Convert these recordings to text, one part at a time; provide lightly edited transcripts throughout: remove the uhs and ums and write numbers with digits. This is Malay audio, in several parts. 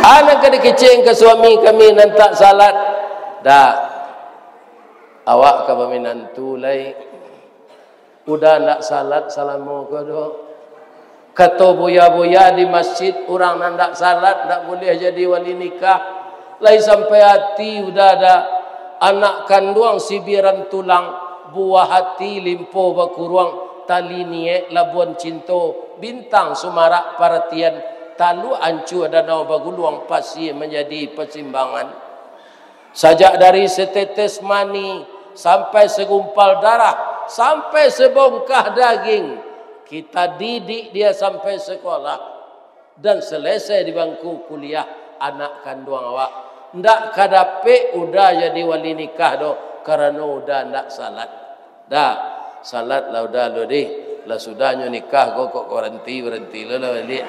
Anak kada kecing ke suami kami nantak salat. Dah. Awak ke menantu lai. Udah ndak salat salamu ke do. Kata boya-boya di masjid orang nandak salat ndak boleh jadi wali nikah. Lai sampai hati udah ada anak kandung sibiran tulang, buah hati limpo bakuruang, tali niek labuan cinto, bintang sumarak perhatian, talu ancu ada nau baguluang pasti menjadi persimbangan. Sajak dari setetes mani sampai segumpal darah, sampai sebongkah daging, kita didik dia sampai sekolah dan selesai di bangku kuliah anak kandung awak. Ndak kadape udah jadi wali nikah do karena udah ndak salat. Dah salat lah udah lo deh. Lah sudahnya nikah kok berhenti lo balik.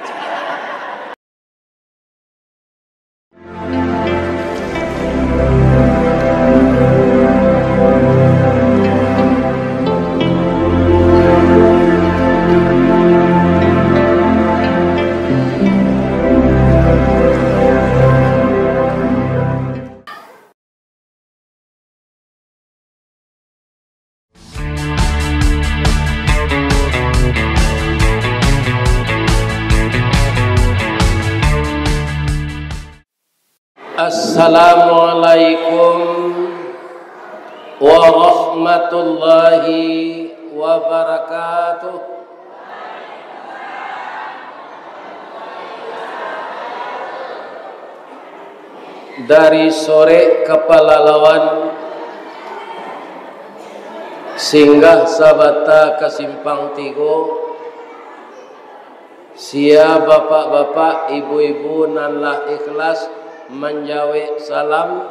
Assalamualaikum warahmatullahi wabarakatuh. Dari sore kepala lawan singgah sabata ke Simpang Tigo. Sia bapak-bapak, ibu-ibu nanlah ikhlas menjawab salam.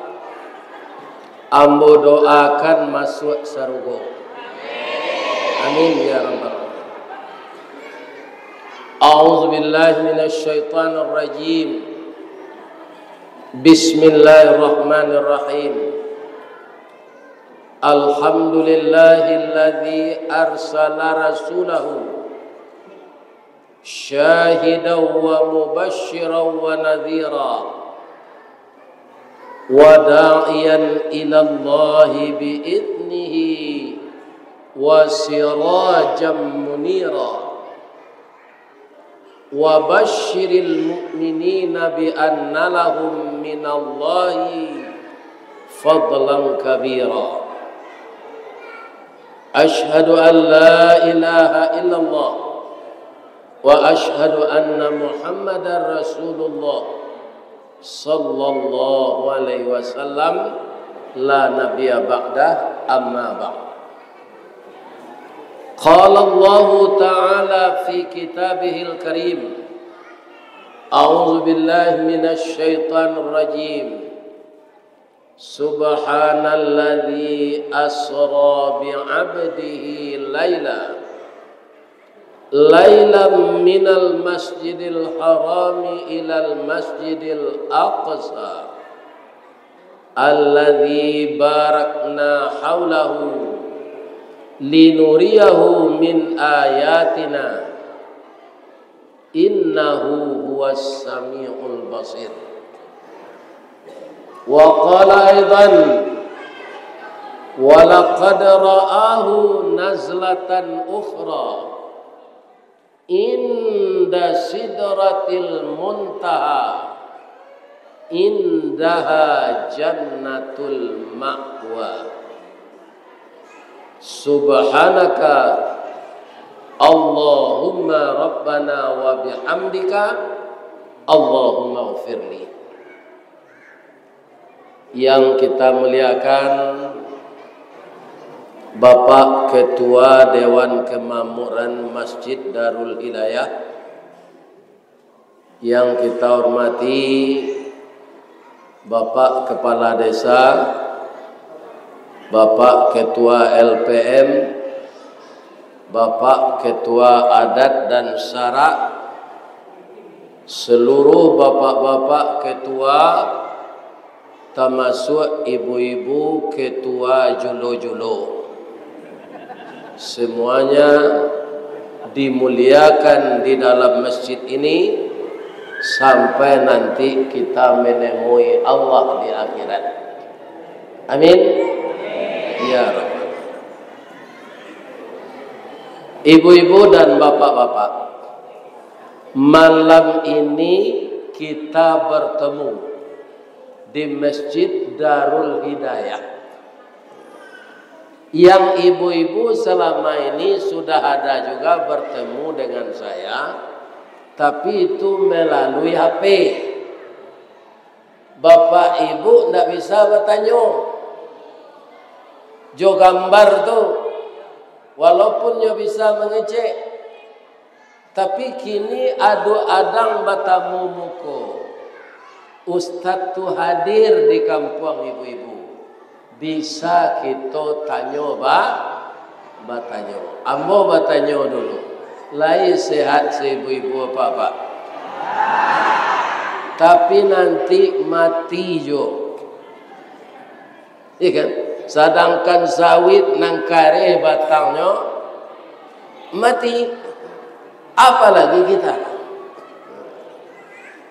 Ambo doakan masuk surga. Amin ya rabbal alamin. A'udzu billahi minasy syaithanir rajim. Bismillahirrahmanirrahim. Alhamdulillahilladzi arsala rasulahu syahidan wa mubasysyiran wa nadhira وداعيا إلى الله بإذنه وسراجا منيرا وبشر المؤمنين بأن لهم من الله فضلا كبيرا أشهد أن لا إله إلا الله وأشهد أن محمدا رسول الله sallallahu alaihi wasallam la nabiyya ba'dah amma ba'd. Qala Allah ta'ala fi kitabihil karim. A'udzu billahi minasy syaithanir rajim. Subhanalladzi asra bi 'abdihi lailan minal masjidil harami ilal masjidil aqsa alladzi barakna haulahu linuriyahu min ayatina innahu huwas samiul basir. Wa qala aidan wa laqad ra'ahu nazlatan ukhra inda sidratil muntaha indaha jannatul ma'wa. Subhanaka Allahumma rabbana wa bihamdika Allahumma ghfirli. Yang kita muliakan Bapak Ketua Dewan Kemakmuran Masjid Darul Hidayah, yang kita hormati Bapak Kepala Desa, Bapak Ketua LPM, Bapak Ketua Adat dan Syara, seluruh bapak-bapak ketua, termasuk ibu-ibu ketua julo-julo. Semuanya dimuliakan di dalam masjid ini sampai nanti kita menemui Allah di akhirat. Amin. Ya Rabb. Ibu-ibu dan bapak-bapak, malam ini kita bertemu di Masjid Darul Hidayah. Yang ibu-ibu selama ini sudah ada juga bertemu dengan saya, tapi itu melalui HP. Bapak ibu tidak bisa bertanya. Jo gambar tu, walaupun nyo bisa mengecek, tapi kini adu-adang batamu muko. Ustaz tu hadir di kampung ibu-ibu. Bisa kita tanya bertanya. Ambo bertanya dulu. Lai sehat ibu-ibu apa-apa? Tapi nanti mati jo. Iya kan? Sedangkan sawit nang kare batangnya mati. Apalagi kita?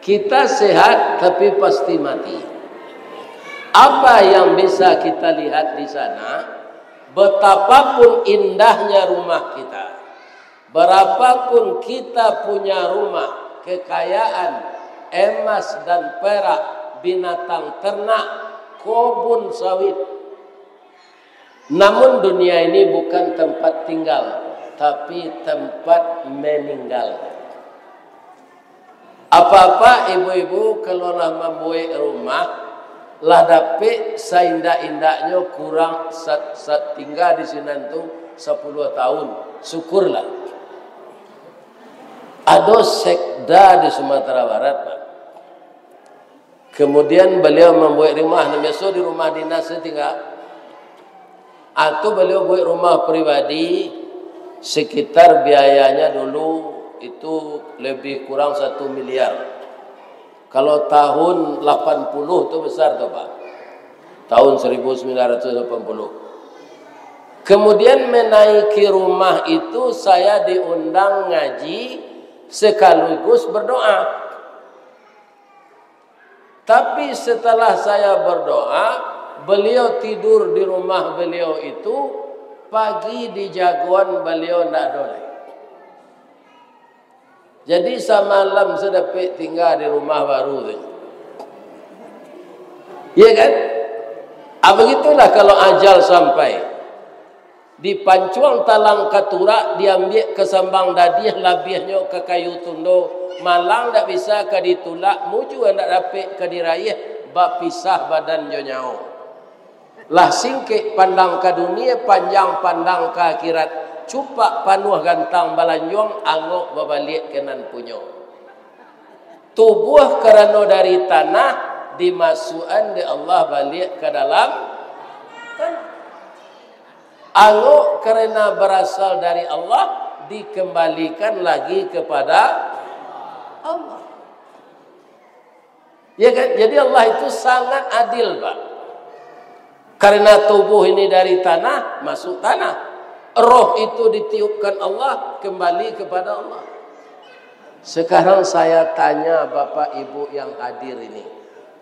Kita sehat tapi pasti mati. Apa yang bisa kita lihat di sana? Betapapun indahnya rumah kita, berapapun kita punya rumah, kekayaan, emas dan perak, binatang ternak, kebun sawit. Namun dunia ini bukan tempat tinggal, tapi tempat meninggal. Apa-apa ibu-ibu kalau lah membuat rumah, lah dapat seindah-indahnya kurang tinggal di sini tu 10 tahun, syukurlah. Ada sekda di Sumatera Barat, Pak. Kemudian beliau membuat rumah, biasa di rumah dinas tinggal. Atau beliau buat rumah pribadi, sekitar biayanya dulu itu lebih kurang 1 miliar. Kalau tahun 80 itu besar tuh Pak. Tahun 1980. Kemudian menaiki rumah itu saya diundang ngaji sekaligus berdoa. Tapi setelah saya berdoa, beliau tidur di rumah beliau itu, pagi di jagoan beliau tidak boleh. Jadi semalam sedapik tinggal di rumah baru tu. Ya kan? Begitulah kalau ajal sampai. Di pancuang talang katura diambil ke sambang dadiah labihnya ke kayu tundo. Malang tak bisa ke ditulak. Muju nak dapat ke diraih. Bak pisah badan jo nyau. Lah singkik pandang ke dunia, panjang pandang ke akhirat. Cupak panuh gantang balanjong, angok babalik kenan punyo. Tubuh kerana dari tanah, dimasukan di Allah balik ke dalam tanah. Angok kerana berasal dari Allah, dikembalikan lagi kepada Allah. Ya kan? Jadi Allah itu sangat adil, Pak. Karena tubuh ini dari tanah, masuk tanah. Roh itu ditiupkan Allah, kembali kepada Allah. Sekarang saya tanya Bapak Ibu yang hadir ini,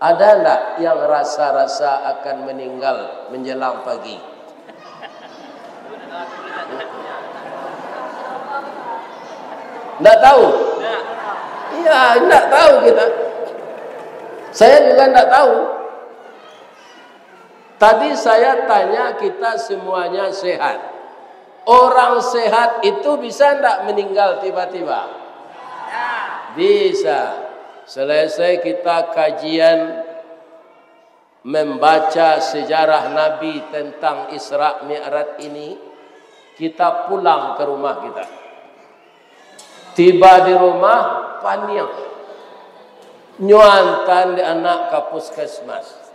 ada enggak yang rasa-rasa akan meninggal menjelang pagi? Enggak tahu? Iya, enggak tahu kita. Saya juga enggak tahu. Tadi saya tanya, kita semuanya sehat. Orang sehat itu bisa tidak meninggal tiba-tiba? Bisa. Selesai kita kajian membaca sejarah Nabi tentang Isra Mi'raj ini, kita pulang ke rumah kita. Tiba di rumah, paniang. Nyuantan di anak ke puskesmas.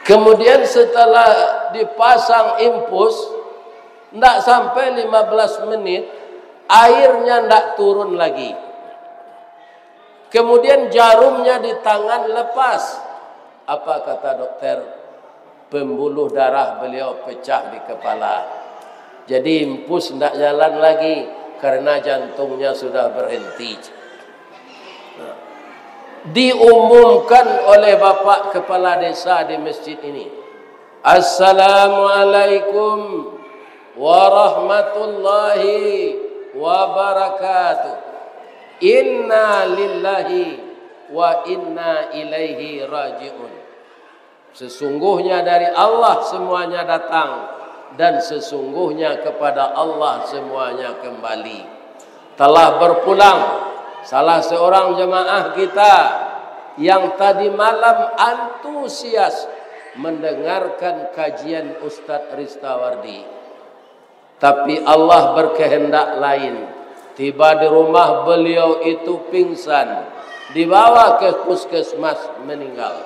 Kemudian setelah dipasang infus, tidak sampai 15 menit, airnya tidak turun lagi. Kemudian jarumnya di tangan lepas. Apa kata dokter? Pembuluh darah beliau pecah di kepala. Jadi infus tidak jalan lagi karena jantungnya sudah berhenti. diumumkan oleh Bapak Kepala Desa di masjid ini. Assalamualaikum warahmatullahi wabarakatuh. Inna lillahi wa inna ilaihi raji'un. Sesungguhnya dari Allah semuanya datang, dan sesungguhnya kepada Allah semuanya kembali. Telah berpulang salah seorang jemaah kita yang tadi malam antusias mendengarkan kajian Ustadz Ristawardi. Tapi Allah berkehendak lain. Tiba di rumah beliau itu pingsan, dibawa ke puskesmas, meninggal.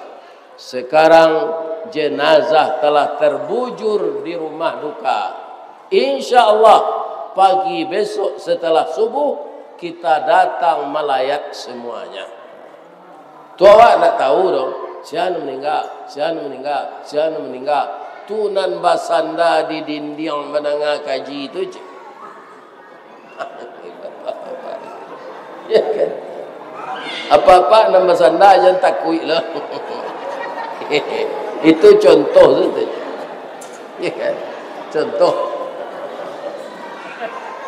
Sekarang jenazah telah terbujur di rumah duka. Insya Allah pagi besok setelah subuh kita datang melayat semuanya. Tu awak nak tahu dong, siapa meninggal, siapa meninggal, siapa meninggal. Tunan basanda di dinding menengah kaji itu je. Ya kan? Apa-apa nama basanda jangan takut lah. Itu contoh saja. Ya kan? Contoh.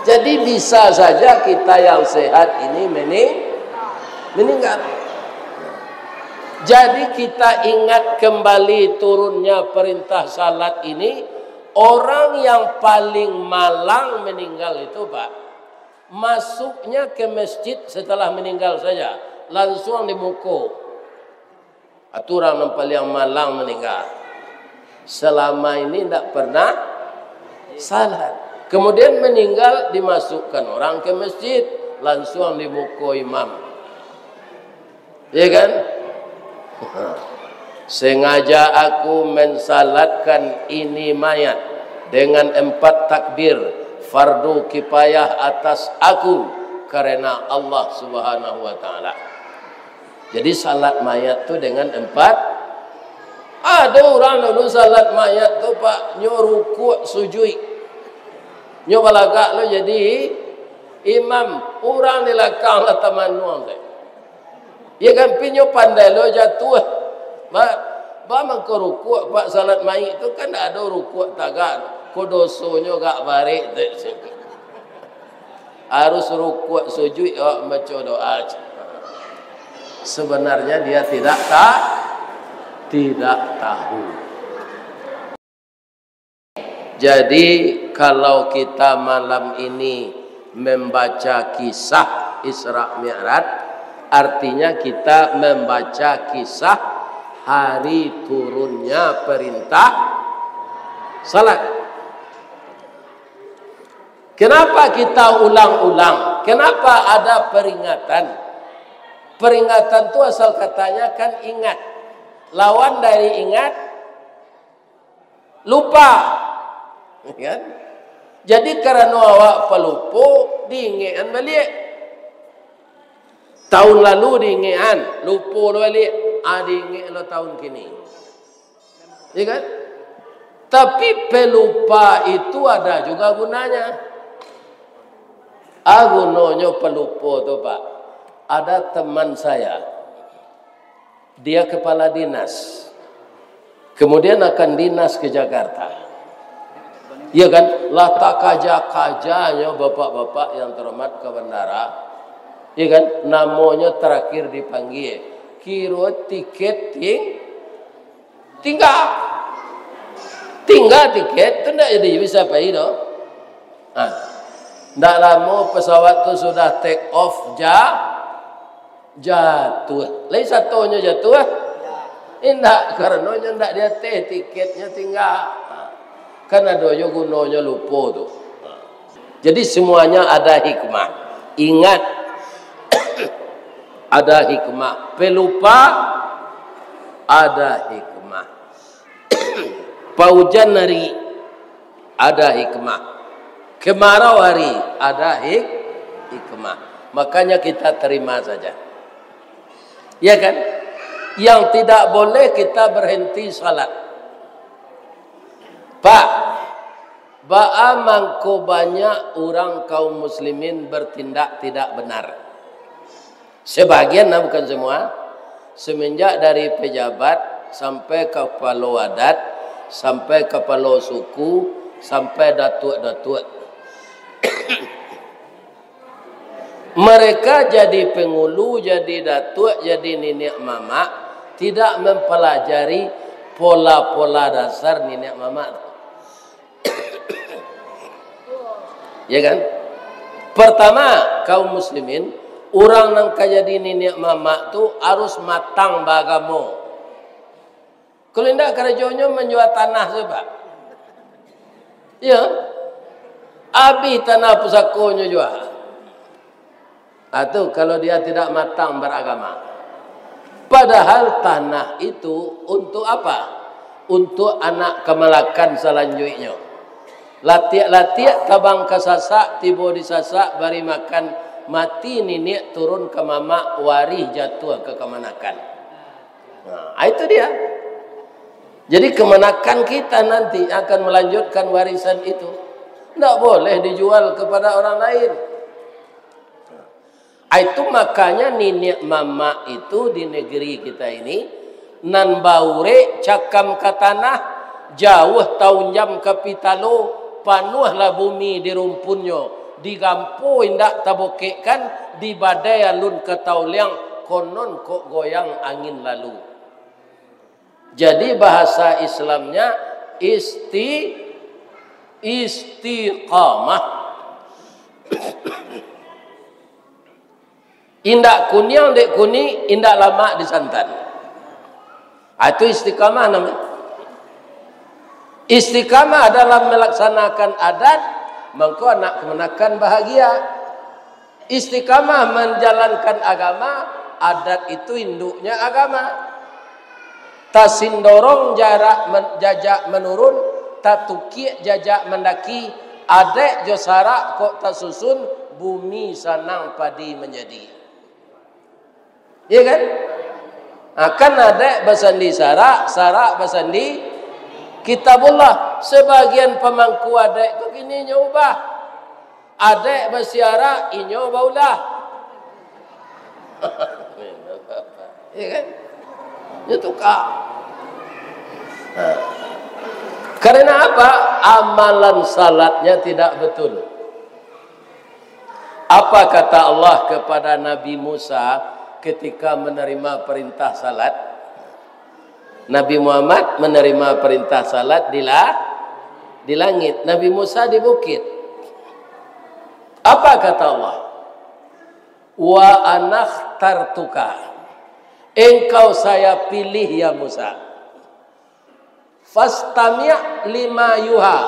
Jadi bisa saja kita yang sehat ini meninggal. Jadi kita ingat kembali turunnya perintah salat ini. Orang yang paling malang meninggal itu Pak, masuknya ke masjid setelah meninggal saja, langsung dimuko. Aturan yang paling malang meninggal. Selama ini tidak pernah salat. Kemudian meninggal dimasukkan orang ke masjid, langsung dimuko imam. Ya kan? Sengaja aku mensalatkan ini mayat dengan 4 takbir fardu kifayah atas aku karena Allah Subhanahu wa taala. Jadi salat mayat tu dengan 4. Ada orang dulu salat mayat tu Pak, nyo rukuk sujud. Nyo balagak lo jadi imam, orang di belakang lah tamannuang saya. Ya kan pinyo pandai lo jatuh. Ba mangko rukuk Pak salat mayit tu kan ada rukuk tagak. Ko dosonya gak barik. Harus rukuk sujud baca doa. Sebenarnya dia tidak tahu. Jadi kalau kita malam ini membaca kisah Isra Mi'raj, artinya kita membaca kisah hari turunnya perintah salat. Kenapa kita ulang-ulang? Kenapa ada peringatan? Peringatan itu asal katanya kan ingat. Lawan dari ingat, lupa. Kan? Jadi karena awak pelupa, diingatkan balik. Tahun lalu diingatkan, lupa balik. Diingat lo tahun kini. Ya kan? Tapi pelupa itu ada juga gunanya. Gunanya pelupa tu Pak. Ada teman saya, dia kepala dinas, kemudian akan dinas ke Jakarta. Ya kan, latak kaja-kajanya bapak-bapak yang terhormat ke bandara. Ya kan, namanya terakhir dipanggil, kira tiket tinggal tiket tu tidak jadi bisa pergi dong. Tidak lama pesawat tu sudah take off jatuh. Lain satunya jatuh Indah karenanya ndak dia tiketnya tinggal. Karena doyo gunanya lupa tu. Jadi semuanya ada hikmah. Ingat ada hikmah. Pelupa ada hikmah. Paujan hari ada hikmah. Kemarau hari ada hikmah. Makanya kita terima saja. Ya kan? Yang tidak boleh kita berhenti salat. Pak, mangko banyak orang kaum muslimin bertindak tidak benar. Sebagian, bukan semua. semenjak dari pejabat sampai kepala adat, sampai kepala suku, sampai datuk-datuk. Mereka jadi pengulu, jadi datuk, jadi nenek mama, tidak mempelajari pola-pola dasar nenek mama. Ya kan? Pertama, kaum muslimin, orang yang jadi nenek mama tu harus matang bagamo. Kalau tidak kerjanya menjual tanah sebab. Ya. Abi tanah pusakonya jual. Atau kalau dia tidak matang beragama. Padahal tanah itu untuk apa? Untuk anak kemalakan selanjutnya. Latiak-latiak tabang kesasak, tiba disasak, bari makan, mati nenek turun ke mama, waris jatuh ke kemanakan. Nah, itu dia. Jadi kemanakan kita nanti akan melanjutkan warisan itu. Tidak boleh dijual kepada orang lain. Itu makanya nenek mama itu di negeri kita ini nan baure cakam ke tanah, jauh tahun jam ke pitalo, panuhlah bumi di rumpunnya, digampu indak tabokekkan, di badai alun ke tauliang, konon kok goyang angin lalu. Jadi bahasa Islamnya istiqamah. Indak kunyang dek kuni, indak lama di santan. Itu istiqamah namanya. Istiqamah dalam melaksanakan adat, mengko anak kemenakan bahagia. Istiqamah menjalankan agama, adat itu induknya agama. Tasindorong jarak jajak menurun, tatuki jajak mendaki, adek josara kok tasusun, bumi sanang padi menjadi. Iya kan? Akan adek basandi sarak, sarak basandi kitabullah. Sebagian pemangku adek kok ini nyubah. Adek basiara inyo baulah. Iya kan? Itu kak. Karena apa? Amalan salatnya tidak betul. Apa kata Allah kepada Nabi Musa ketika menerima perintah salat? Nabi Muhammad menerima perintah salat di langit, Nabi Musa di bukit. Apa kata Allah? Wa anakhtartuka. Engkau saya pilih ya Musa. Fastami' lima yuha.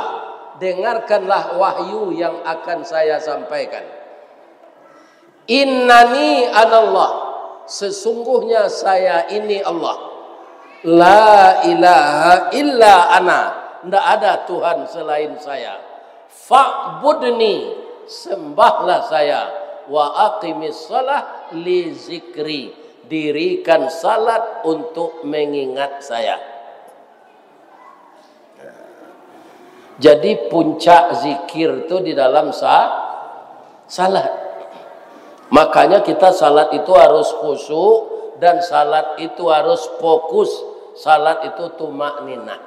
Dengarkanlah wahyu yang akan saya sampaikan. Innani anallah. Sesungguhnya saya ini Allah. La ilaha illa ana. Tidak ada Tuhan selain saya. Fa'budni. Sembahlah saya. Wa aqimis salah li zikri. Dirikan salat untuk mengingat saya. Jadi puncak zikir itu di dalam salat. Makanya kita salat itu harus khusyuk dan salat itu harus fokus. Salat itu tumakninah.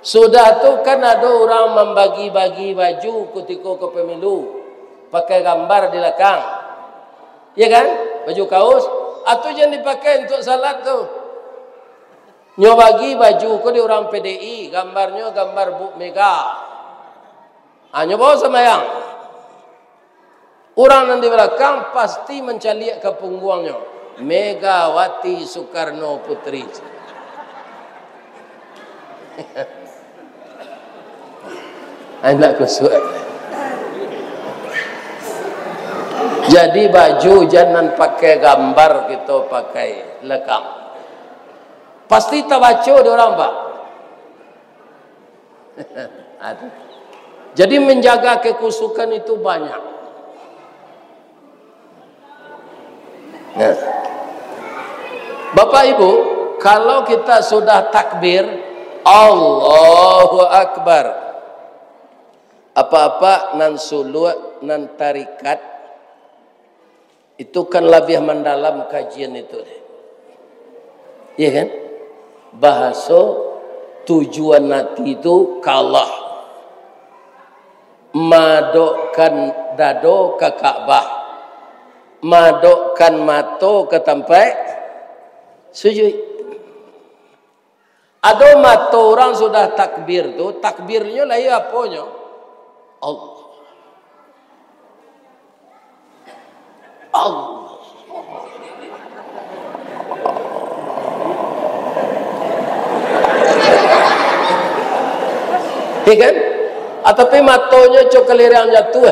Sudah tu kan ada orang membagi-bagi baju ketika ke pemilu, pakai gambar di belakang. Ya kan? Baju kaos. Atau jangan dipakai untuk salat tu. Nyo bagi baju ko di orang PDI, gambarnya gambar Bu Mega. Nyo bawa semayang. Orang yang di belakang pasti mencari ke punggungnya. Megawati Soekarno Putri. Anak kusuk. Jadi baju jangan pakai gambar, kita pakai lekam. Pasti tak baca dia orang pak. Jadi menjaga kekusukan itu banyak. Nah. Bapak Ibu, kalau kita sudah takbir Allahu Akbar, apa-apa nan suluk nan tarikat Itu kan lebih mendalam kajian itu. Iya kan? Bahasa tujuan nanti itu kalah. Madokkan dado ke Ka'bah. Madokkan mato ke tempat sujud. Ada mato orang sudah takbir tu, takbirnya lah ya apanya? Allah. Allah. Iya kan? Tapi matonya cokelirang jatuh.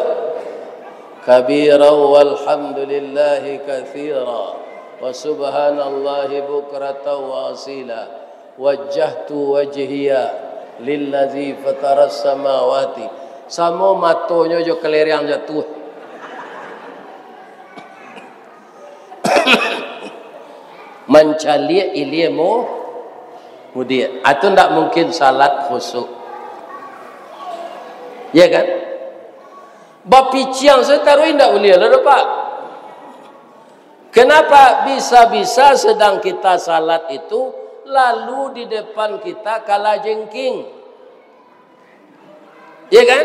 Kabira walhamdulillahi kathira wa subhanallahi bukrata wa asila wajjahtu wajhiya lillazi fataras samawati. Samo matonya cokelirang jatuh. Mencari ilmu mudia. Itu tidak mungkin salat khusyuk. Ya kan? Bapiciang saya taruh indah boleh lah Pak. Kenapa bisa-bisa sedang kita salat itu lalu di depan kita kalajengking? Ya kan?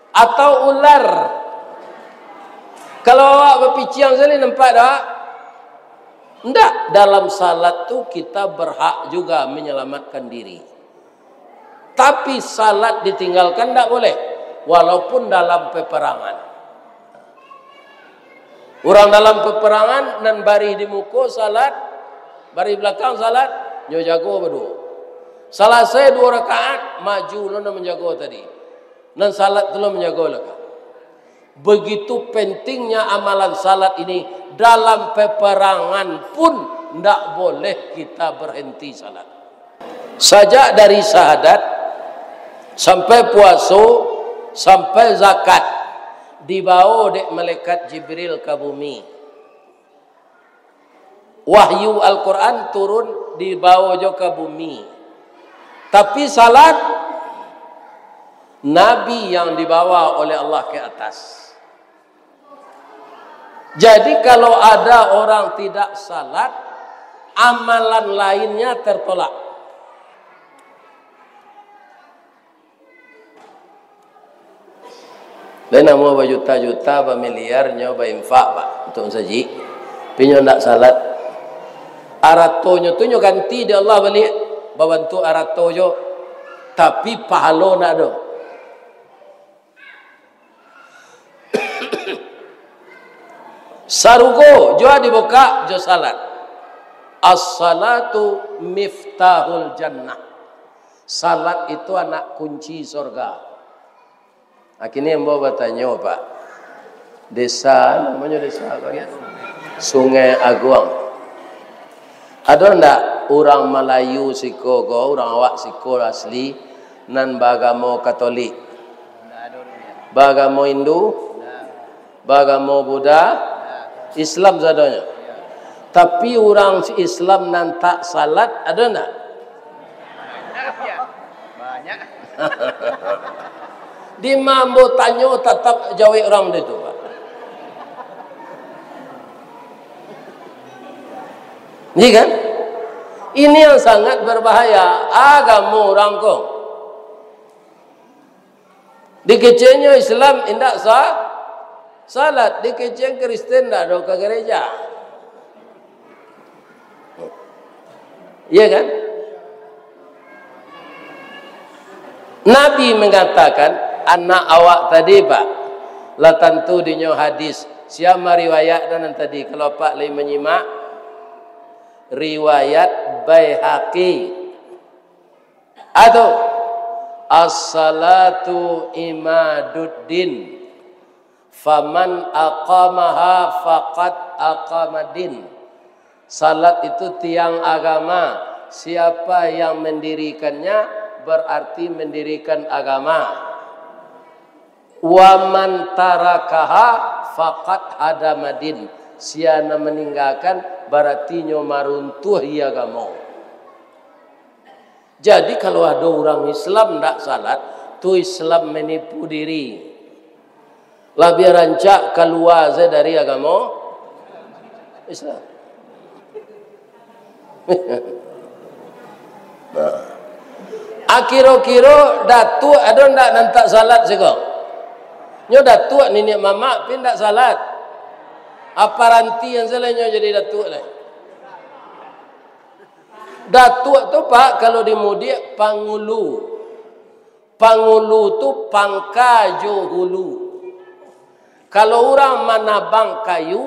Atau ular. Kalau awak bapiciang saya nampak tak? Tidak, dalam salat tu kita berhak juga menyelamatkan diri. Tapi salat ditinggalkan tidak boleh, walaupun dalam peperangan. Orang dalam peperangan dan bari di muka salat, bari belakang salat, nyo jago berdua. Selesai 2 rakaat, maju lo nak menjago tadi. Dan salat tu lo menjago lagi. Begitu pentingnya amalan salat ini, dalam peperangan pun tidak boleh kita berhenti salat. Sajak dari syahadat sampai puasa sampai zakat dibawa dek malaikat Jibril ke bumi. Wahyu Al-Quran turun dibawa juga ke bumi. Tapi salat Nabi yang dibawa oleh Allah ke atas. Jadi kalau ada orang tidak salat, amalan lainnya tertolak. Dan nama berjuta-juta, bermiliar, nyoba infak Pak untuk saji. Pinyo nak salat. Aratonyo tu nyo ganti dia Allah balik bantu aratonyo, tapi pahala nak do. Sarugo jua dibuka jo salat. As-salatu miftahul jannah. Salat itu anak kunci surga. Akhirnya mbak bertanya Pak, desa namanya desa apa ya? Sungai Aguang. Ada ndak orang Melayu siko, orang awak siko asli nan bagamo Katolik, bagamo Hindu, bagamo Buddha, Islam zadanya. Tapi orang Islam nan tak salat ada ndak? Banyak. Di mambo tanyo tetap jawab orang itu Pak. Ini kan? Ini yang sangat berbahaya. Agama orang kong. Di kecenya Islam indak sah salat, di kecenya Kristen ndak ada ke gereja. Iya kan? Nabi mengatakan anak awak tadi Pak, lah tentu dinyo hadis. Siapa riwayat dan tadi kalau Pak lagi menyimak riwayat Baihaqi. Atau as-salatu imaduddin. Faman aqamaha faqad aqamadin. Salat itu tiang agama. Siapa yang mendirikannya berarti mendirikan agama. Wa man tarakaha faqad hadamadin. Siapa meninggalkan berarti nyomaruntuh agama. Jadi kalau ada orang Islam tidak salat, tu Islam menipu diri. Lebih rancak keluar dari agama Islam. Nah. Akiro-kiro datu ada ndak nantak salat segong. Nyo datu nenek mama pin ndak salat. Apa ranti yang selainnya jadi datu lah. Datu tu Pak kalau di Mudik pangulu. Pangulu tu pangkajo hulu. Kalau orang manabang kayu,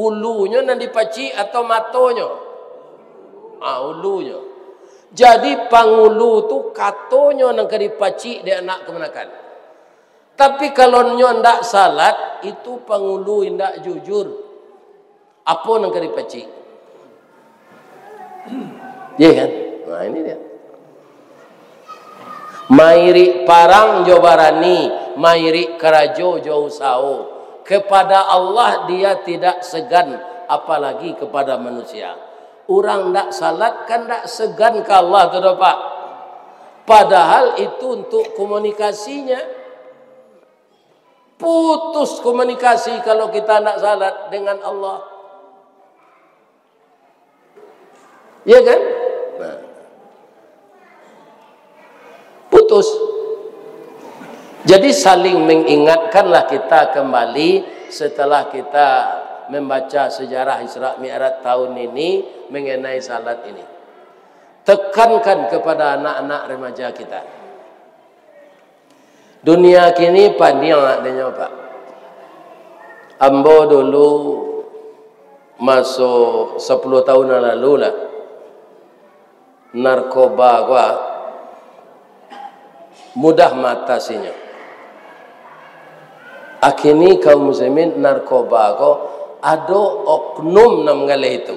ulunya nan dipaci atau matonya? Ulunya. Jadi pangulu tu katonyo nang kadipaci dia anak kemenakan. Tapi kalau nyo ndak salat, itu pangulu ndak jujur. Apa nang kadipaci? Ya kan? Nah ini dia. Mairi parang jobarani, mairi kerajo jauh sao. Kepada Allah dia tidak segan, apalagi kepada manusia. Orang tak salat kan tak segan ke Allah tu Pak. Padahal itu untuk komunikasinya. Putus komunikasi kalau kita tak salat dengan Allah. Ya kan? Nah. Putus. Jadi saling mengingatkanlah kita kembali setelah kita membaca sejarah Isra Mi'raj tahun ini mengenai salat ini. Tekankan kepada anak-anak remaja kita. Dunia kini panjang adanya Pak. Ambo dulu masuk 10 tahun lalu lah. Narkoba gua mudah matasinya. Akhirnya kaum muslimin narkoba ko ada oknum nam ngale itu.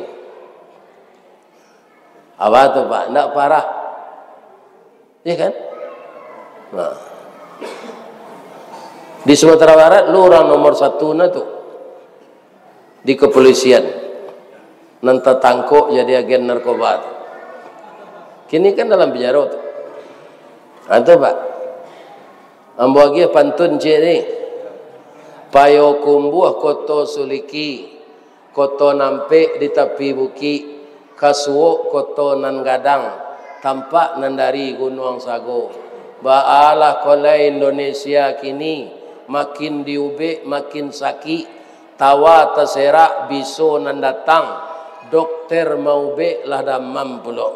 Apa tu Pak? Nak parah. Ya kan? Nah. Di Sumatera Barat lu orang nomor 1 na tu. Di kepolisian. Nanti tangkok jadi agen narkoba tu. Kini kan dalam penjara tu. Itu Pak. Ambo lagi pantun je ni. Payo kumbuh koto suliki, koto nampe di tepi buki, kasuo koto nan gadang, tampak nandari gunung sago. Baalah kolai Indonesia kini, makin diube makin sakit, tawa terserak biso nan datang, dokter mau be lah damam pulo.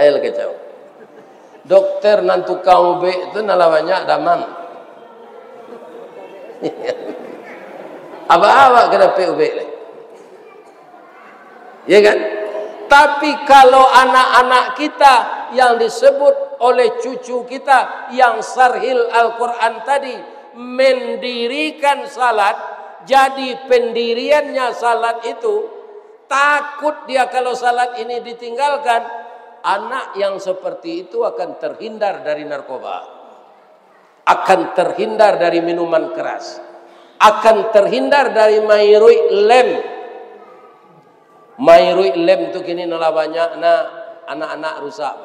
Ayo kacau. Dokter nan tukang ube itu nala banyak damam. Apa-apa kena PUB lah. Ya kan? Tapi kalau anak-anak kita yang disebut oleh cucu kita yang sarhil Al-Quran tadi mendirikan salat, jadi pendiriannya salat itu takut dia kalau salat ini ditinggalkan, anak yang seperti itu akan terhindar dari narkoba. Akan terhindar dari minuman keras, akan terhindar dari mairui lem. Mairui lem tu kini nala banyak na anak-anak rusak.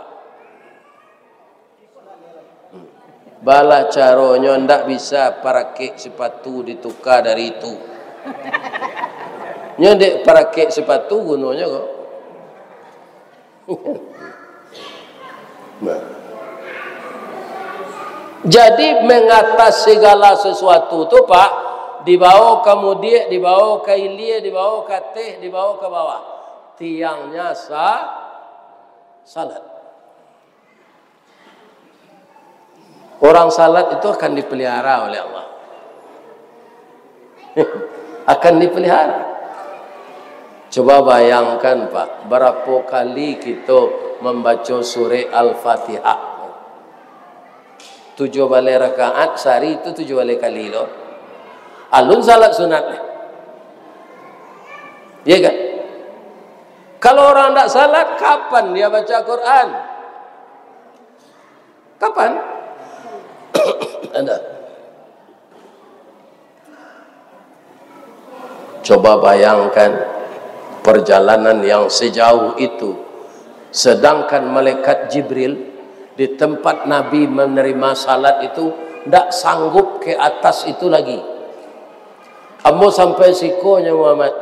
Bala caronyo ndak bisa pakai sepatu ditukar dari itu. Nyodek pakai sepatu gunanya kok. Nah. Jadi mengatasi segala sesuatu tu Pak, dibawa kemudian, dibawa ke ilia, dibawa ke teh, dibawa ke bawah. Tiangnya salat. Orang salat itu akan dipelihara oleh Allah. Akan dipelihara. Coba bayangkan Pak, berapa kali kita membaca surah Al-Fatihah. 7 balai rakaat sehari itu 7 balai kali loh. Alun salat sunat lah. Ya kan? Kalau orang tak salat, kapan dia baca Quran? Kapan? Anda coba bayangkan perjalanan yang sejauh itu, sedangkan malaikat Jibril di tempat Nabi menerima salat itu tidak sanggup ke atas itu lagi. Ambo sampai sikonya Muhammad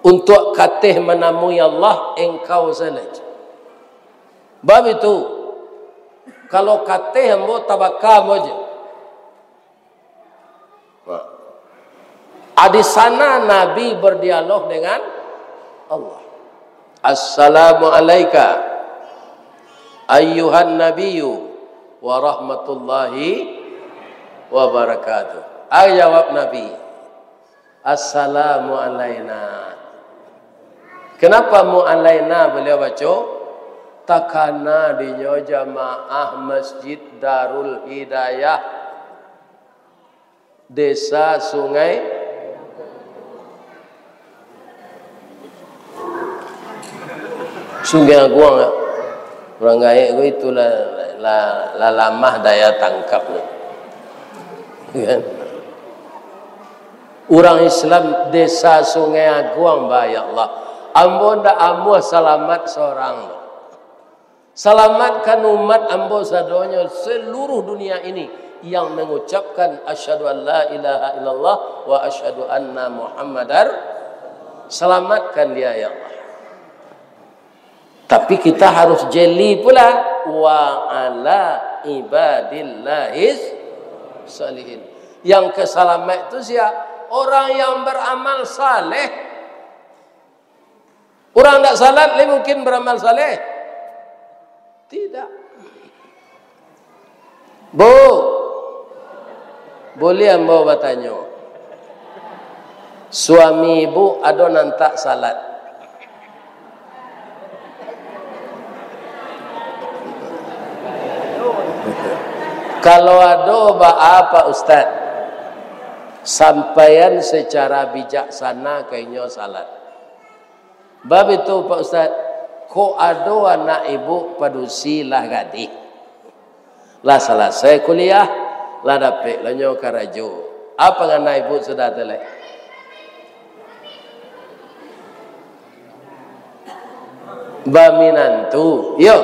untuk katih menamui Allah engkau salat. Bab itu kalau katih ambo tabakam aja. Di sana Nabi berdialog dengan Allah. Assalamu alayka ayyuhan nabiyyu wa rahmatullahi wa barakatuh. Jawab Nabi, assalamu alayna. Kenapa mu alayna beliau baca? Takana dinyo jamaah Masjid Darul Hidayah Desa Sungai Aguang. Orang gaik itu lamah daya tangkap kan? Orang Islam Desa Sungai Aguang, ya Allah. Ambo ndak ambo selamat seorang. Selamatkan umat ambo sadonya seluruh dunia ini yang mengucapkan asyhadu an la ilaha illallah wa asyhadu anna muhammadar. Selamatkan dia ya Allah. Tapi kita harus jeli pula wa ala ibadillahis salihin. Yang keselamat itu siapa? Orang yang beramal saleh. Orang tak salat mungkin beramal saleh? Tidak. Bu, boleh ambo bertanya. Suami ibu ada nantak salat. Kalau ada apa Ustaz? Sampaian secara bijaksana kayaknya salat. Bab itu Pak Ustaz, ko ada anak ibu padusi lah gadi. Lah selesai kuliah, lah dapat lah nyo karajo. Apa anak ibu sudah telek? Baminantu, yo.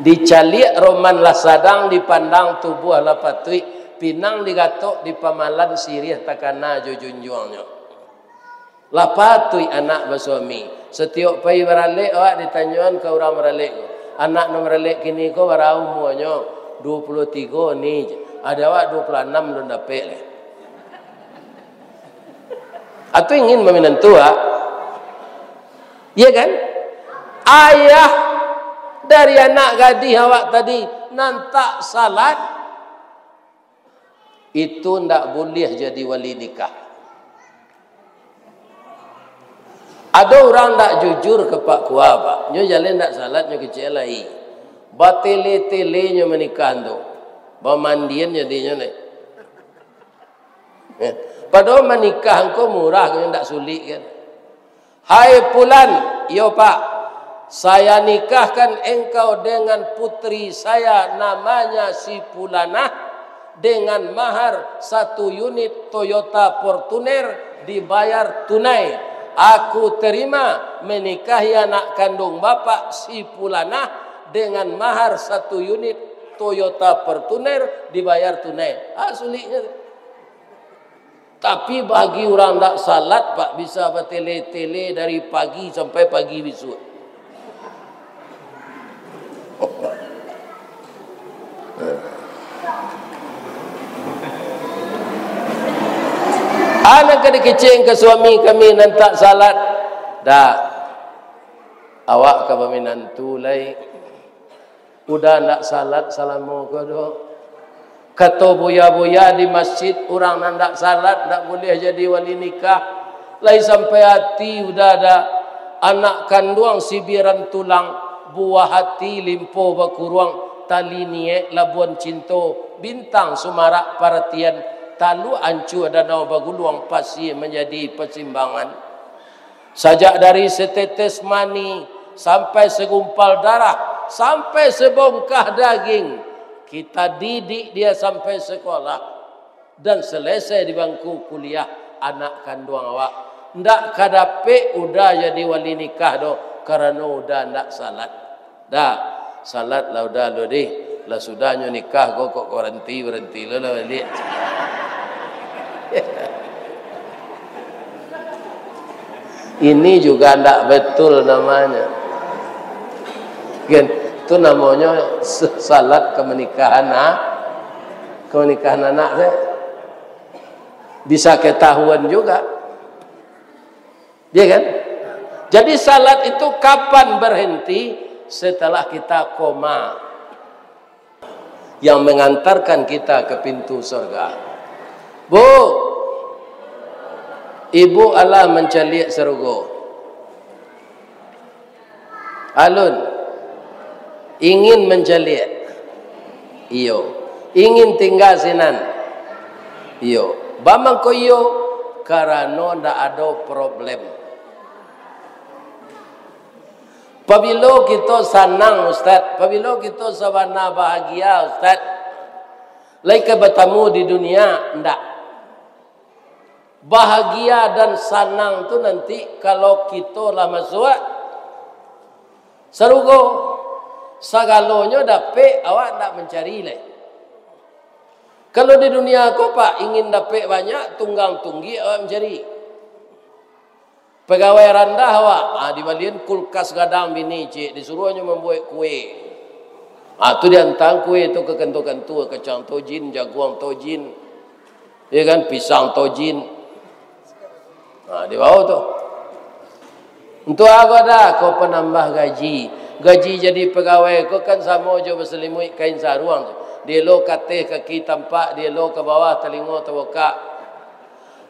Dicaliak roman lah sadang dipandang tubuh lah patui pinang digatok di pamalan sirih takana jujunjuangnya lah patui anak bersuami setiap pai beralik awak ditanyaan ke orang beralik anak nak beralik kini ko barau umuannya 23 ni ada awak 26 belum dapat leh atau ingin meminang tua ya kan ayah dari anak gadis awak tadi nantak salat itu ndak boleh jadi wali nikah. Ada orang ndak jujur ke Pak Kuah Pak, nyo jalan ndak salat nyo kecil lagi. Batele-tele nyo menikah tu. Bamandian jadinya ni. Padahal menikah engkau murah nyo ndak sulit kan. Hai Pulan, yo Pak. Saya nikahkan engkau dengan putri saya namanya si Pulanah dengan mahar 1 unit Toyota Fortuner dibayar tunai. Aku terima menikahi anak kandung bapak si Pulanah dengan mahar 1 unit Toyota Fortuner dibayar tunai. Sulitnya. Tapi bagi orang tak salat Pak bisa bertele-tele dari pagi sampai pagi besok. Anak kecil ke suami kami nantak salat dah awak ke peminantu lai udah nak salat salamu kodo kata buya-buya di masjid orang nandak salat tak boleh jadi wali nikah lai sampai hati udah ada anak kandung sibiran tulang buah hati limpo bakuruang tali niek labuan cinto bintang sumarak perhatian talu ancu ada nau baguluang pasti menjadi persimbangan sajak dari setetes mani sampai segumpal darah sampai sebongkah daging kita didik dia sampai sekolah dan selesai di bangku kuliah anak kandung awak ndak kadape udah jadi wali nikah do karena udah ndak salat dah salat lah udah lo deh lah sudahnya nikah kok berhenti lah balik Ini juga tidak betul namanya. Kan? Itu namanya salat kemenikahan anak saya. Bisa ketahuan juga. Ya kan? Jadi salat itu kapan berhenti? Setelah kita koma, yang mengantarkan kita ke pintu surga. Bu, ibu Allah mencaliak serugo. Alun, ingin mencaliak. Iyo. Ingin tinggal sinan. Iyo. Bamang ko iyo, karena ndak ada problem. Apabila kita senang Ustaz, apabila kita sabana bahagia Ustaz, laika bertemu di dunia, enggak. Bahagia dan senang tu nanti kalau kita lah masuk serugo, segalonya dapat, awak tak mencari leh. Kalau di dunia kau pak ingin dapat banyak, tunggang tunggi awak mencari. Pegawai rendah awak, dibalikin kulkas gadang bini cik, disuruhnya membuat kue. Tu dia entang kue itu ke kentu-kentu, kacang tojin, jagung tojin, ya kan, pisang tojin. Di bawah tu. Untuk aku dah, kau penambah gaji. Gaji jadi pegawai, kau kan sama je berselimut kain saruang. Dia lo katih kaki tampak, dia lo ke bawah telinga terbuka.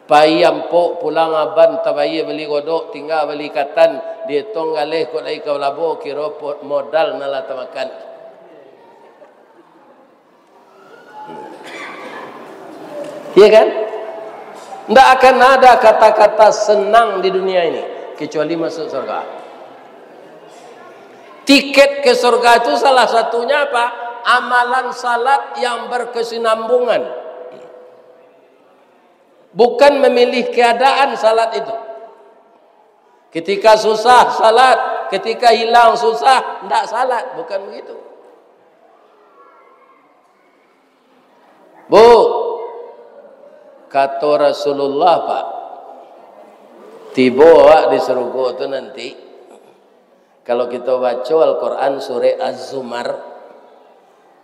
Bayi ampuk pulang aban tabayi beli godok tinggal beli katan dia tong galeh kot lai kau labo kira modal nala tamakan. Iya kan? Tidak akan ada kata-kata senang di dunia ini kecuali masuk surga. Tiket ke surga itu salah satunya apa? Amalan salat yang berkesinambungan. Bukan memilih keadaan salat itu. Ketika susah salat, ketika hilang susah tidak salat, bukan begitu. Bu, kata Rasulullah pak, tiba awak di surga itu nanti. Kalau kita baca Al-Quran surah Az-Zumar,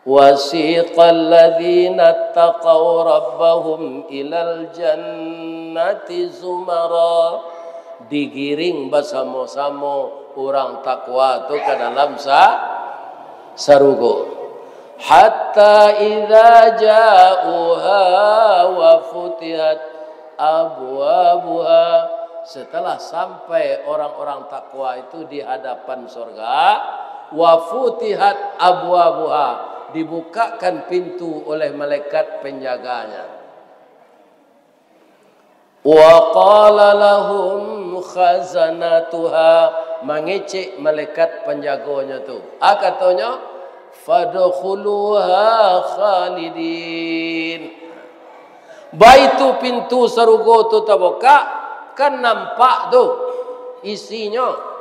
وَسِيقَ الَّذِينَ اتَّقَوْا رَبَّهُمْ إِلَى الْجَنَّةِ زُمَرًا. Digiring bersama-sama orang takwa itu ke dalam sarugo. Hatta idza ja'uha wa futihat abwabuha. Setelah sampai orang-orang takwa itu di hadapan surga, wa futihat abwabuha, dibukakan pintu oleh malaikat penjaganya. Wa qala lahum khazanatuha, mengecek malaikat penjaganya tu. Katanya fadkhuluha khalidin. Baitu pintu surga tu terbuka, kan nampak tu isinya.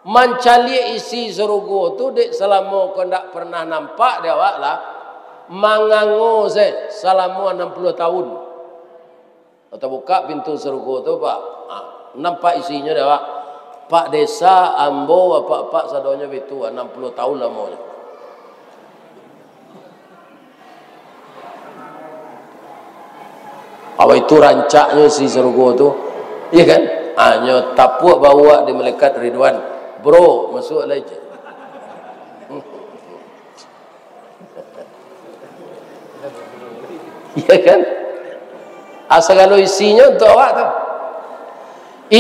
Mencari isi surga tu dek selama kau tak pernah nampak dia awak lah. Mangango saya selama 60 tahun. Atau buka pintu surga tu pak, nampak isinya dia awak. Pak desa ambo apa sadonya begitu 60 tahun lamanya. Apa itu rancaknya si surga tu? Iya kan? Hanya tapuk bawa di malaikat Ridwan. Bro, masuk aja. Iya kan? Asal kalau isinya untuk awak tu.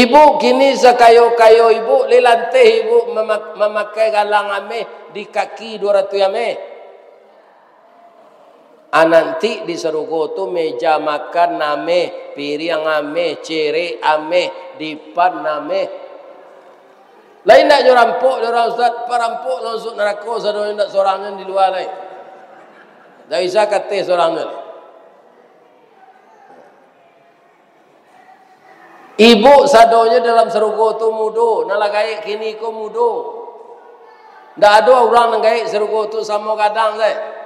Ibu kini sekayo-kayo ibu, di lantai ibu memakai galang ameh di kaki 200 ameh. Nanti di surga tu meja makan ameh, piring ameh, cere ameh, dipan ameh. Lain tak rampok orang ustaz, parampok langsung neraka sadon ndak sorangan di luar lain. Dak bisa kata sorangan. Ibu sadonya dalam surga tu mudo, nalagai kini ko mudo. Ndak ada orang nanggai surga tu sama kadang saya.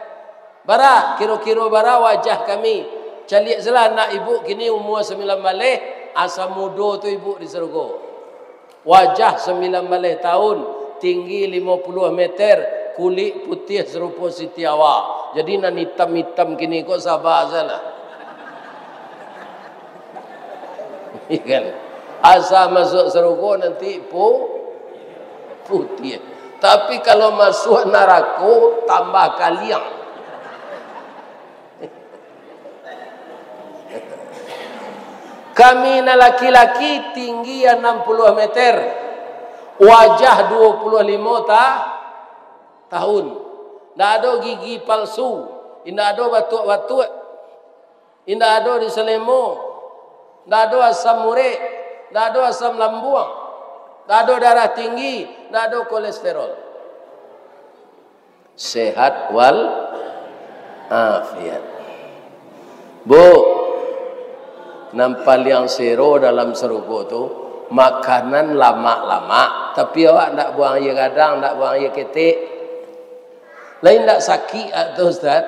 Bara kira-kira bara wajah kami. Caliak selah nak ibu kini umur 9 balik, asa mudo tu ibu di surga. Wajah 19 tahun, tinggi 50 meter, kulit putih serupa Siti Hawa. Jadi nan hitam-hitam kini kok sabar salah. Kan? Asal masuk surga nanti putih. Tapi kalau masuk neraka tambah kaliang. Kami laki-laki tinggi 60 meter, wajah 25 tahun. Tidak ada gigi palsu, tidak ada batuk-batuk, tidak ada diselemo, tidak ada asam urat, tidak ada asam lambung, tidak ada darah tinggi, tidak ada kolesterol. Sehat wal afiat. Bu, nampak yang sero dalam surga tu makanan lama-lama, tapi awak tak buang air kadang, tak buang air ketik. Lain tak sakit tu Ustaz.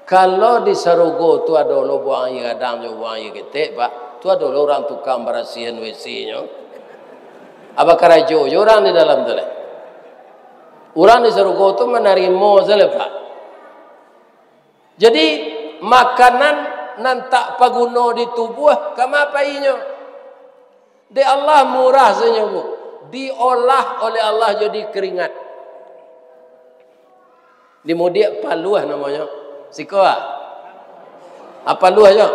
Kalau di surga tu ada orang buang air kadang, buang air ketik, Pak. Tu ada orang tukang bersihin WC-nya. Apa kerajo orang di dalam tu lah. Orang di surga tu menerima saja, Pak. Jadi makanan nan tak paguna di tubuh kamapainya. Di Allah murah saja, Bu. Diolah oleh Allah jadi keringat. Dimudik paluah namanya. Sikoa. Apa luah je?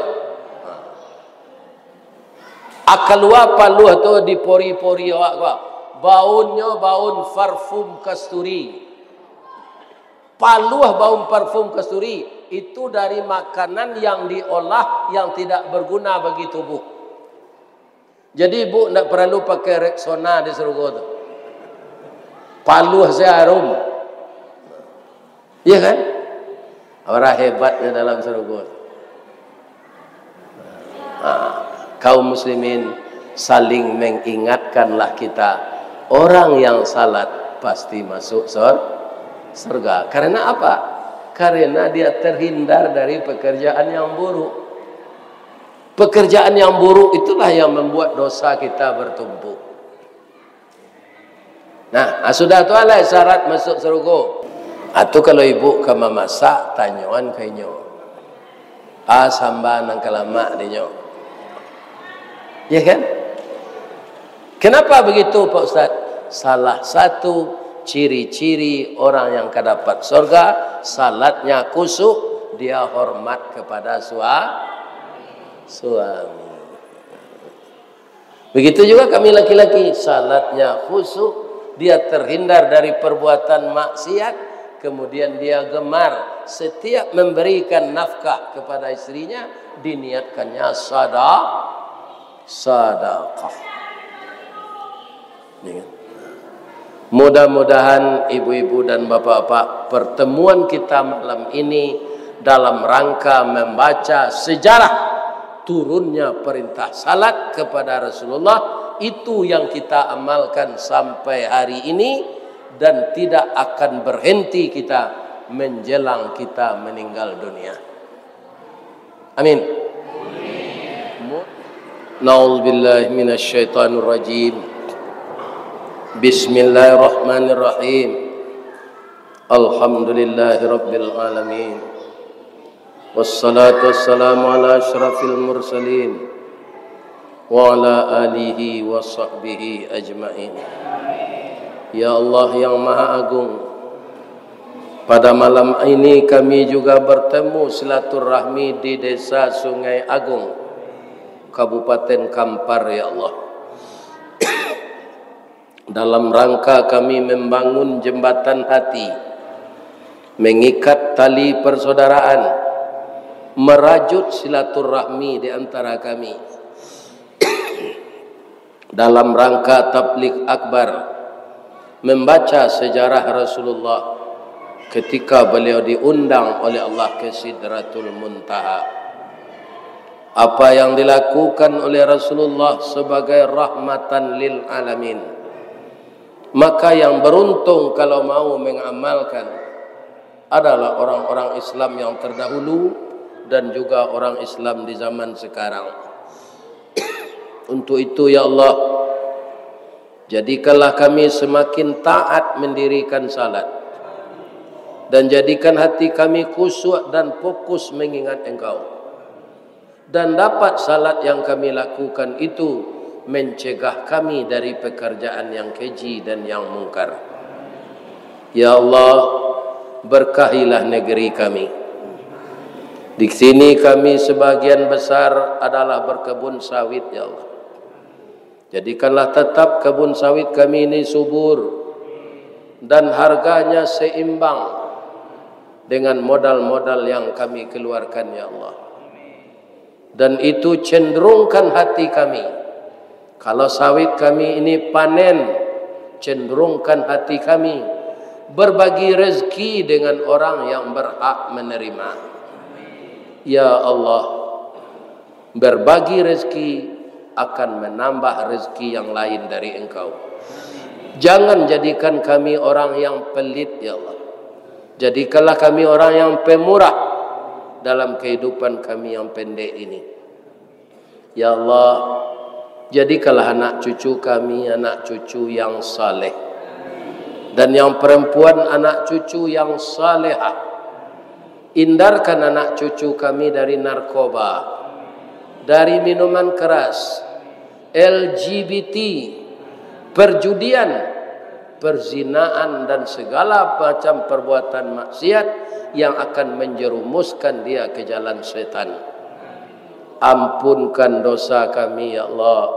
Akalua paluah tu dipori-pori awak gua. Baunnya baun parfum kasturi. Paluah baun parfum kasturi itu dari makanan yang diolah yang tidak berguna bagi tubuh. Jadi Bu tak perlu pakai Rexona di surga tu. Paluah saya harum. Iya kan? Orang hebatnya dalam surga. Kaum muslimin saling mengingatkanlah kita. Orang yang salat pasti masuk surga. Karena apa? Karena dia terhindar dari pekerjaan yang buruk. Pekerjaan yang buruk itulah yang membuat dosa kita bertumpuk. Nah, sudah tu lah syarat masuk surga. Atau kalau ibu kama masak tanyuan kainyo. Sambal nang kelama dinyo. Ya kan? Kenapa begitu Pak Ustaz? Salah satu ciri-ciri orang yang akan dapat surga, salatnya khusyuk, dia hormat kepada suami. Begitu juga kami laki-laki, salatnya khusyuk, dia terhindar dari perbuatan maksiat, kemudian dia gemar setiap memberikan nafkah kepada istrinya, diniatkannya sadaqah. Mudah-mudahan ibu-ibu dan bapak-bapak, pertemuan kita malam ini dalam rangka membaca sejarah turunnya perintah salat kepada Rasulullah, itu yang kita amalkan sampai hari ini dan tidak akan berhenti kita menjelang kita meninggal dunia. Amin. Na'udzubillahi minasyaitonir rajim. Bismillahirrahmanirrahim. Alhamdulillahi rabbil alamin. Wassalatu wassalamu ala asyrafil mursalin wa ala alihi wa sahbihi ajma'in. Ya Allah yang Maha Agung, pada malam ini kami juga bertemu silaturahmi di Desa Sungai Agung, Kabupaten Kampar, ya Allah. Dalam rangka kami membangun jembatan hati, mengikat tali persaudaraan, merajut silaturahmi di antara kami. Dalam rangka tabligh akbar, membaca sejarah Rasulullah ketika beliau diundang oleh Allah ke Sidratul Muntaha. Apa yang dilakukan oleh Rasulullah sebagai rahmatan lil alamin, maka yang beruntung kalau mau mengamalkan adalah orang-orang Islam yang terdahulu dan juga orang Islam di zaman sekarang. Untuk itu ya Allah, Jadikanlah kami semakin taat mendirikan salat, dan jadikan hati kami khusyuk dan fokus mengingat Engkau, dan dapat salat yang kami lakukan itu mencegah kami dari pekerjaan yang keji dan yang mungkar. Ya Allah, berkahilah negeri kami. Di sini kami sebagian besar adalah berkebun sawit, ya Allah. Jadikanlah tetap kebun sawit kami ini subur dan harganya seimbang dengan modal-modal yang kami keluarkan, ya Allah. Dan itu cenderungkan hati kami. Kalau sawit kami ini panen, cenderungkan hati kami berbagi rezeki dengan orang yang berhak menerima. Ya Allah, berbagi rezeki akan menambah rezeki yang lain dari Engkau. Jangan jadikan kami orang yang pelit, ya Allah. Jadikanlah kami orang yang pemurah dalam kehidupan kami yang pendek ini. Ya Allah, jadikanlah anak cucu kami anak cucu yang saleh, dan yang perempuan anak cucu yang salehah. Hindarkan anak cucu kami dari narkoba, dari minuman keras, LGBT, perjudian, perzinaan, dan segala macam perbuatan maksiat yang akan menjerumuskan dia ke jalan setan. Ampunkan dosa kami, ya Allah.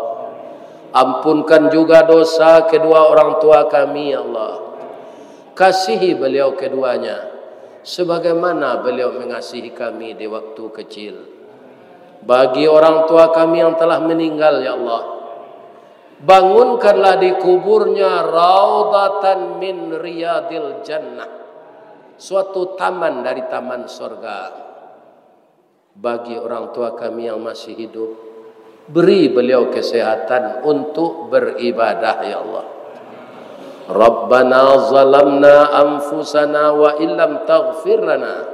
Ampunkan juga dosa kedua orang tua kami, ya Allah. Kasihi beliau keduanya sebagaimana beliau mengasihi kami di waktu kecil. Bagi orang tua kami yang telah meninggal, ya Allah, bangunkanlah di kuburnya raudatan min riyadil jannah, suatu taman dari taman surga. Bagi orang tua kami yang masih hidup, beri beliau kesehatan untuk beribadah, ya Allah. Rabbana zalamna anfusana wa illam taghfir lana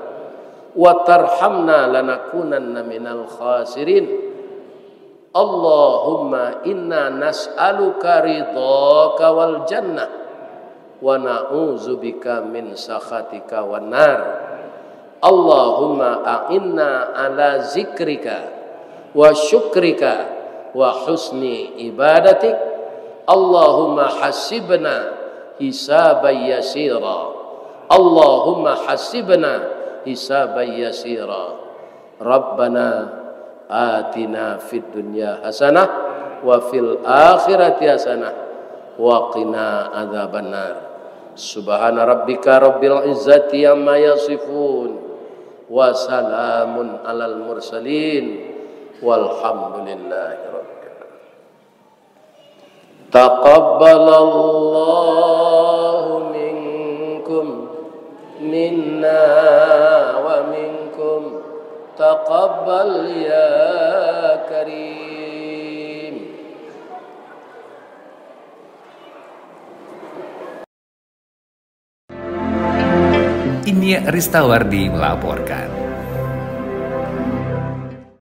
wa tarhamna lanakunanna minal khasirin. Allahumma inna nas'aluka ridhaka wal jannah wa na'udzubika min sakhatika wan nar. Allahumma a'inna ala zikrika wa syukrika wa husni ibadatik. Allahumma hasibna hisaban yasira. Allahumma hasibna hisaban yasira. Rabbana atina fid dunya hasanah wa fil akhirati hasanah wa qina adzabannar. Subhana rabbika rabbil izzati amma yasifun wa salamun alal mursalin walhamdulillahi rabbil alamin. Taqabbalallahu minkum minna wa minkum taqabbal ya karim. Ini Ristawardi melaporkan.